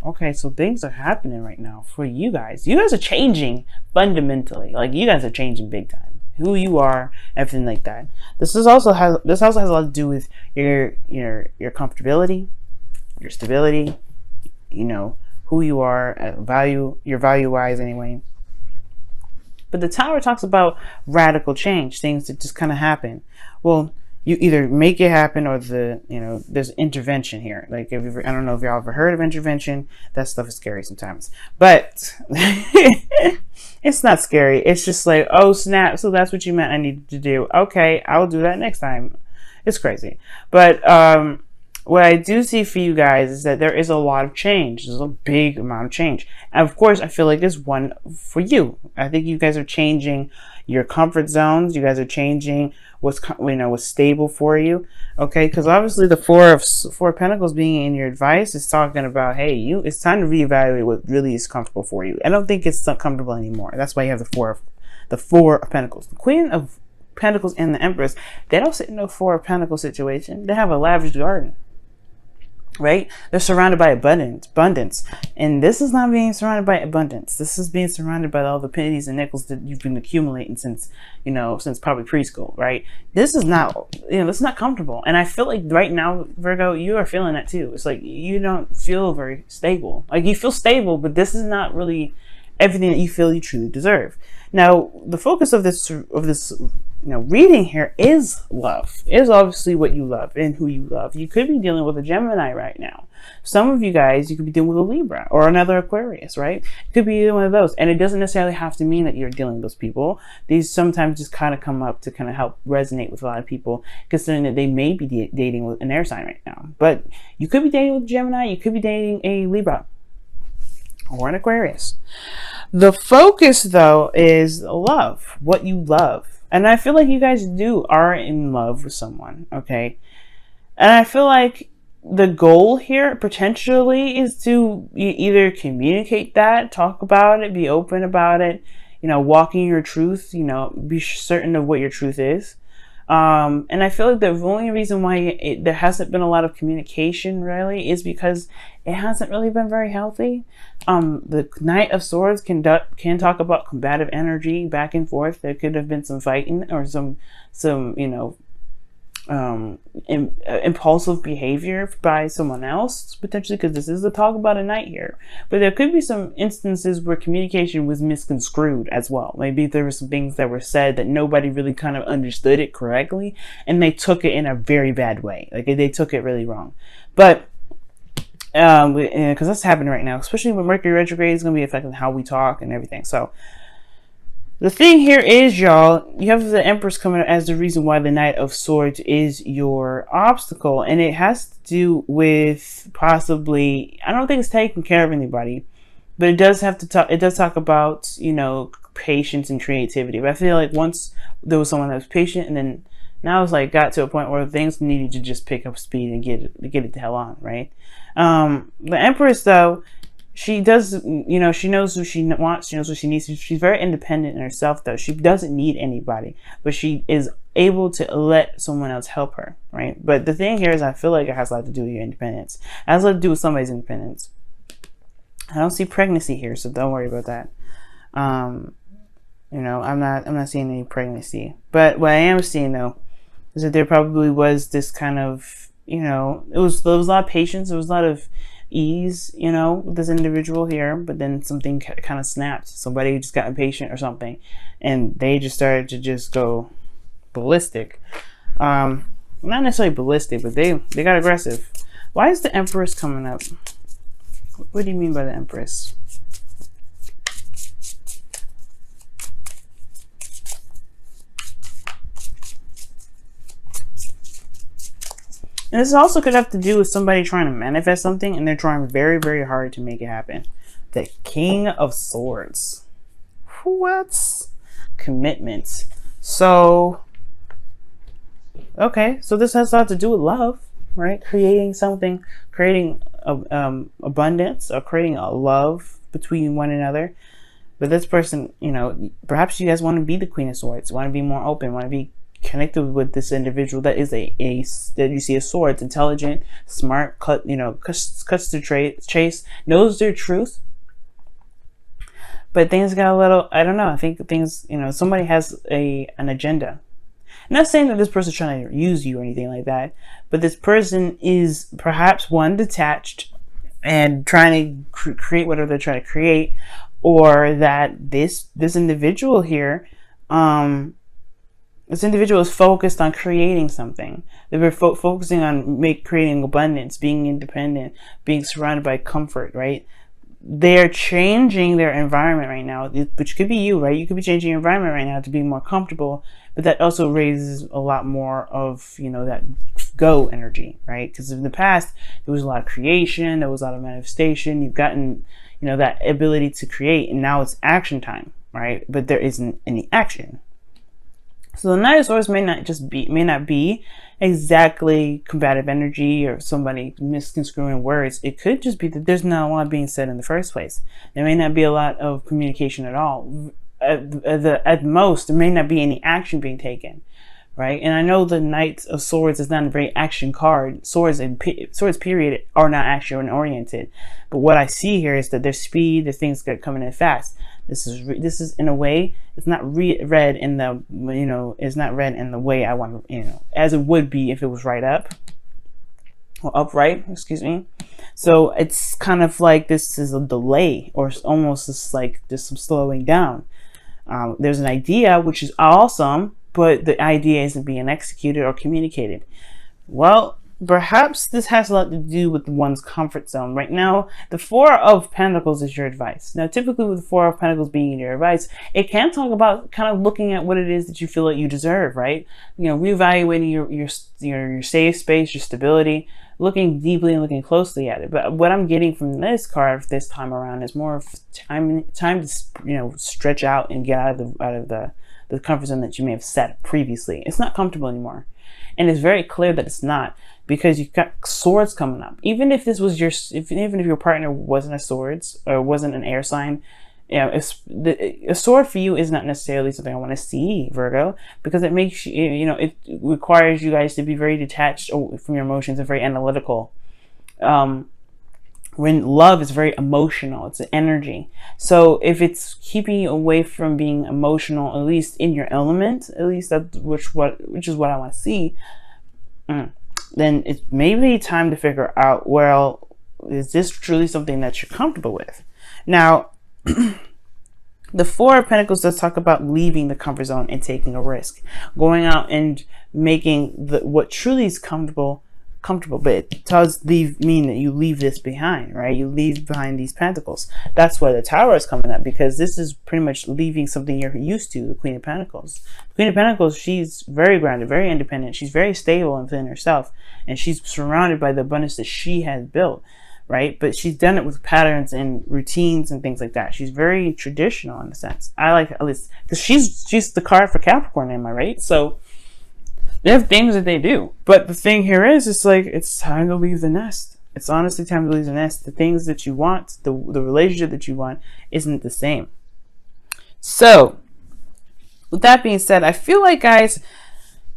Okay, so things are happening right now for you guys. You guys are changing fundamentally. Like, you guys are changing big time. Who you are, everything like that. This also has a lot to do with your comfortability, your stability, you know, who you are, your value wise anyway. But the Tower talks about radical change, things that just kind of happen. Well, you either make it happen or there's intervention here. Like, I don't know if y'all ever heard of intervention. That stuff is scary sometimes, but it's not scary. It's just like, oh snap, so that's what you meant I needed to do. Okay, I'll do that next time. It's crazy. But what I do see for you guys is that there is a lot of change. There's a big amount of change. And of course, I feel like there's one for you. I think you guys are changing your comfort zones. You guys are changing what's stable for you. Okay, because obviously the Four of Pentacles being in your advice is talking about, hey, it's time to reevaluate what really is comfortable for you. I don't think it's not comfortable anymore. That's why you have the Four of Pentacles. The Queen of Pentacles and the Empress, they don't sit in no Four of Pentacles situation. They have a lavish garden. Right? They're surrounded by abundance. And this is not being surrounded by abundance. This is being surrounded by all the pennies and nickels that you've been accumulating since probably preschool, right? This is not, this is not comfortable. And I feel like right now, Virgo, you are feeling that too. It's like you don't feel very stable. Like, you feel stable, but this is not really everything that you feel you truly deserve. Now, the focus of this reading here is love. Is obviously what you love and who you love. You could be dealing with a Gemini right now. Some of you guys, you could be dealing with a Libra or another Aquarius, right? It could be either one of those. And it doesn't necessarily have to mean that you're dealing with those people. These sometimes just kind of come up to kind of help resonate with a lot of people, considering that they may be dating with an air sign right now. But you could be dating with a Gemini. You could be dating a Libra or an Aquarius. The focus, though, is love. What you love. And I feel like you guys are in love with someone, okay? And I feel like the goal here potentially is to either communicate that, talk about it, be open about it, walking your truth, be certain of what your truth is. And I feel like the only reason why there hasn't been a lot of communication really is because it hasn't really been very healthy. The Knight of Swords can talk about combative energy back and forth. There could have been some fighting or some impulsive behavior by someone else, potentially, because this is a talk about a knight here. But there could be some instances where communication was misconstrued as well. Maybe there were some things that were said that nobody really kind of understood it correctly, and they took it in a very bad way. Like, they took it really wrong. But because that's happening right now, especially when Mercury retrograde is going to be affecting how we talk and everything. So the thing here is, y'all, you have the Empress coming as the reason why the Knight of Swords is your obstacle. And it has to do with possibly, I don't think it's taking care of anybody, but it does talk about, patience and creativity. But I feel like once there was someone that was patient, and then now it's like got to a point where things needed to just pick up speed and get it the hell on, right? The Empress, though, she does, she knows who she wants, she knows what she needs. She's very independent in herself, though. She doesn't need anybody, but she is able to let someone else help her, right? But the thing here is, I feel like it has a lot to do with your independence. It has a lot to do with somebody's independence. I don't see pregnancy here, so don't worry about that. I'm not seeing any pregnancy. But what I am seeing, though, is that there probably was this kind of, there was a lot of patience, there was a lot of ease, with this individual here, but then something kind of snapped. Somebody just got impatient or something, and they just started to just go ballistic. Not necessarily ballistic, but they got aggressive. Why is the Empress coming up? What do you mean by the Empress? And this also could have to do with somebody trying to manifest something, and they're trying very, very hard to make it happen. The King of Swords. What? Commitment. So, okay. So this has a lot to do with love, right? Creating something, creating abundance, or creating a love between one another. But this person, perhaps you guys want to be the Queen of Swords, want to be more open, want to be connected with this individual that is a that you see a sword. It's intelligent, smart, cuts to chase, knows their truth. But things got a little, I don't know, I think things, somebody has an agenda. I'm not saying that this person's trying to use you or anything like that, but this person is perhaps one, detached and trying to create whatever they're trying to create, or that this individual here, this individual is focused on creating something. They're focusing on creating abundance, being independent, being surrounded by comfort, right? They're changing their environment right now, which could be you, right? You could be changing your environment right now to be more comfortable, but that also raises a lot more of, that go energy, right? Because in the past, there was a lot of creation, there was a lot of manifestation. You've gotten, that ability to create, and now it's action time, right? But there isn't any action. So the Knight of Swords may not be exactly combative energy or somebody misconstruing words. It could just be that there's not a lot being said in the first place. There may not be a lot of communication at all. At most, there may not be any action being taken, right? And I know the Knight of Swords is not a very action card. Swords period are not action oriented. But what I see here is that there's speed, there's things that are coming in fast. This is in a way, it's not read in the, it's not read in the way I want, as it would be if it was right up or upright, excuse me. So it's kind of like this is a delay, or almost just like just some slowing down. There's an idea, which is awesome, but the idea isn't being executed or communicated. Well, perhaps this has a lot to do with one's comfort zone. Right now, the Four of Pentacles is your advice. Now, typically with the Four of Pentacles being your advice, it can talk about kind of looking at what it is that you feel like you deserve, right? Reevaluating your safe space, your stability, looking deeply and looking closely at it. But what I'm getting from this card this time around is more of time to stretch out and get out of the comfort zone that you may have set previously. It's not comfortable anymore. And it's very clear that it's not, because you've got swords coming up. Even if this was even if your partner wasn't a swords or wasn't an air sign, a sword for you is not necessarily something I want to see, Virgo, because it makes you, it requires you guys to be very detached from your emotions and very analytical. When love is very emotional, it's an energy. So if it's keeping you away from being emotional, at least in your element, at least which is what I want to see, then it's maybe time to figure out, well, is this truly something that you're comfortable with? Now, the Four of Pentacles does talk about leaving the comfort zone and taking a risk, going out and making what truly is comfortable, but it does mean that you leave this behind, right? You leave behind these pentacles. That's why the Tower is coming up, because this is pretty much leaving something you're used to, the Queen of Pentacles. The Queen of Pentacles, she's very grounded, very independent. She's very stable within herself, and she's surrounded by the abundance that she has built, right? But she's done it with patterns and routines and things like that. She's very traditional in a sense. I like, at least, because she's the card for Capricorn, am I right? So they have things that they do. But the thing here is, it's like, it's time to leave the nest. It's honestly time to leave the nest. The things that you want, the relationship that you want isn't the same. So, with that being said, I feel like, guys,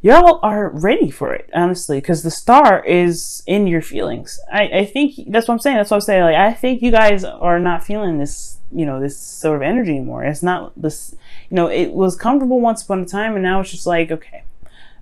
y'all are ready for it, honestly, because the star is in your feelings. I think that's what I'm saying. That's what I'm saying. Like, I think you guys are not feeling this, this sort of energy anymore. It's not this, it was comfortable once upon a time, and now it's just like, okay,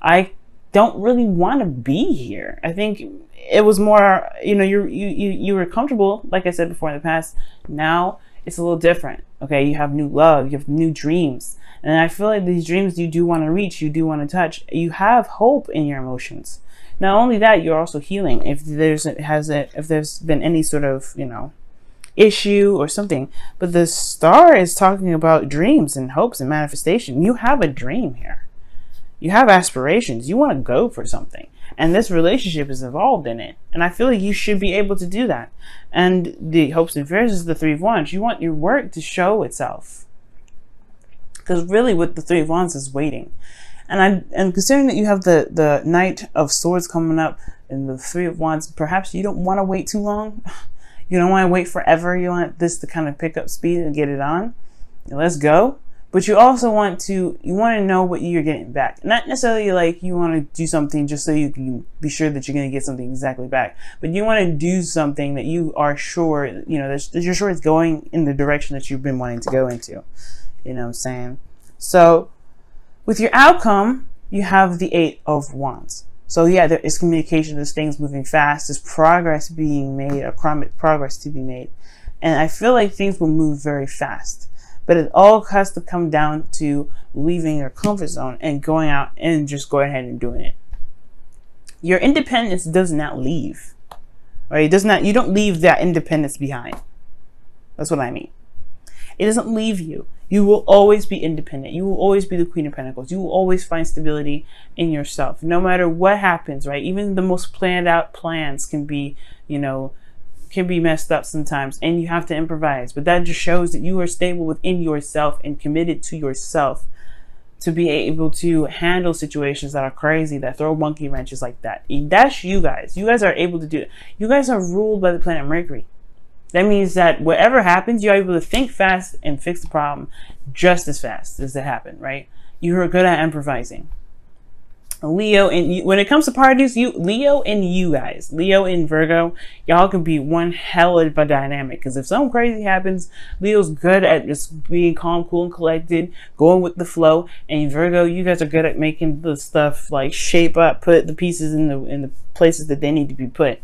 I don't really want to be here. I think it was more, you were comfortable, like I said before in the past. Now it's a little different. Okay, you have new love, you have new dreams, and I feel like these dreams you do want to reach, you do want to touch. You have hope in your emotions. Not only that, you're also healing. If there's been any sort of issue or something, but the star is talking about dreams and hopes and manifestation. You have a dream here. You have aspirations. You want to go for something. And this relationship is involved in it. And I feel like you should be able to do that. And the hopes and fears is the Three of Wands. You want your work to show itself. Because really what the Three of Wands is waiting. And considering that you have the Knight of Swords coming up and the Three of Wands, perhaps you don't want to wait too long. You don't want to wait forever. You want this to kind of pick up speed and get it on. Let's go. but you also want to know what you're getting back. Not necessarily like you want to do something just so you can be sure that you're going to get something exactly back, but you want to do something that you are sure, that you're sure it's going in the direction that you've been wanting to go into. You know what I'm saying? So with your outcome, you have the 8 of Wands. So yeah, there is communication, there's things moving fast, there's progress being made, progress to be made. And I feel like things will move very fast. But it all has to come down to leaving your comfort zone and going out and just going ahead and doing it. Your independence does not leave. Right? It does not, you don't leave that independence behind. That's what I mean. It doesn't leave you. You will always be independent. You will always be the Queen of Pentacles. You will always find stability in yourself. No matter what happens, right? Even the most planned out plans can be, can be messed up sometimes, and you have to improvise. But that just shows that you are stable within yourself and committed to yourself to be able to handle situations that are crazy, that throw monkey wrenches like that. That's you guys. You guys are able to do it. You guys are ruled by the planet Mercury. That means that whatever happens, you're able to think fast and fix the problem just as fast as it happened, right? You are good at improvising. Leo, and when it comes to parties, Leo and you guys, Leo and Virgo, y'all can be one hell of a dynamic. Because if something crazy happens, Leo's good at just being calm, cool, and collected, going with the flow. And Virgo, you guys are good at making the stuff like shape up, put the pieces in the places that they need to be put.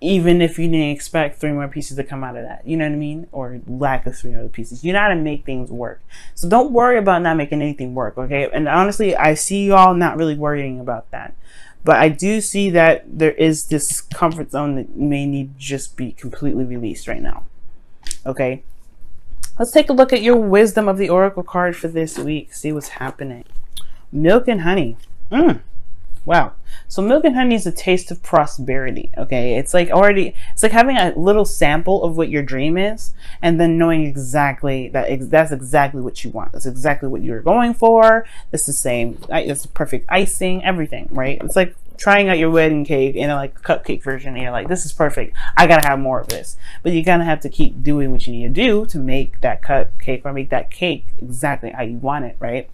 Even if you didn't expect 3 more pieces to come out of that, you know what I mean? Or lack of 3 other pieces. You know how to make things work. So don't worry about not making anything work, okay? And honestly, I see y'all not really worrying about that. But I do see that there is this comfort zone that may need to just be completely released right now, okay? Let's take a look at your wisdom of the Oracle card for this week. See what's happening. Milk and honey. Wow. So milk and honey is a taste of prosperity. Okay. It's like having a little sample of what your dream is, and then knowing exactly that's exactly what you want. That's exactly what you're going for. It's the same. It's perfect icing, everything, right? It's like trying out your wedding cake in a cupcake version, and you're like, this is perfect. I gotta have more of this. But you're gonna have to keep doing what you need to do to make that cupcake or make that cake exactly how you want it, right?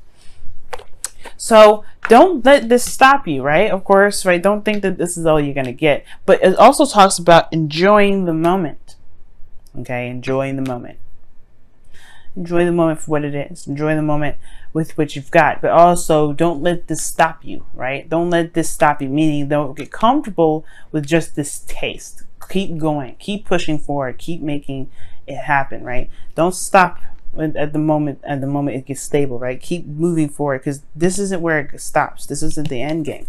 So don't let this stop you, right? Of course, right? Don't think that this is all you're going to get. But it also talks about enjoying the moment. Okay? Enjoying the moment. Enjoy the moment for what it is. Enjoy the moment with what you've got. But also, don't let this stop you, right? Don't let this stop you. Meaning, don't get comfortable with just this taste. Keep going. Keep pushing forward. Keep making it happen, right? Don't stop at the moment it gets stable, right? Keep moving forward, because this isn't where it stops. This isn't the end game.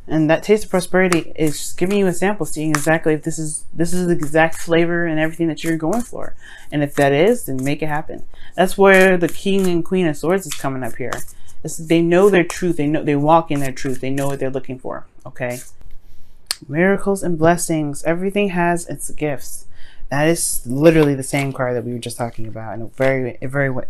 And that taste of prosperity is just giving you a sample, seeing exactly if this is the exact flavor and everything that you're going for. And if that is, then make it happen. That's where the King and Queen of Swords is coming up here. They know their truth. They walk in their truth. They know what they're looking for. Okay. Miracles and blessings. Everything has its gifts. That is literally the same card that we were just talking about in a very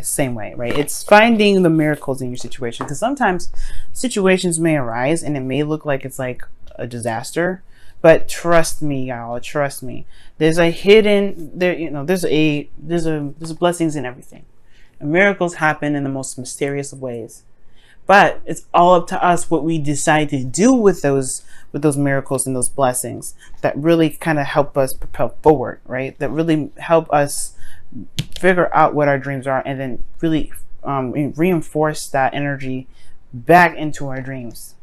same way, right? It's finding the miracles in your situation, because sometimes situations may arise and it may look like it's like a disaster, but trust me, y'all, trust me. There's a hidden there's blessings in everything. And miracles happen in the most mysterious of ways. But it's all up to us what we decide to do with those miracles and those blessings that really kind of help us propel forward, right? That really help us figure out what our dreams are, and then really reinforce that energy back into our dreams.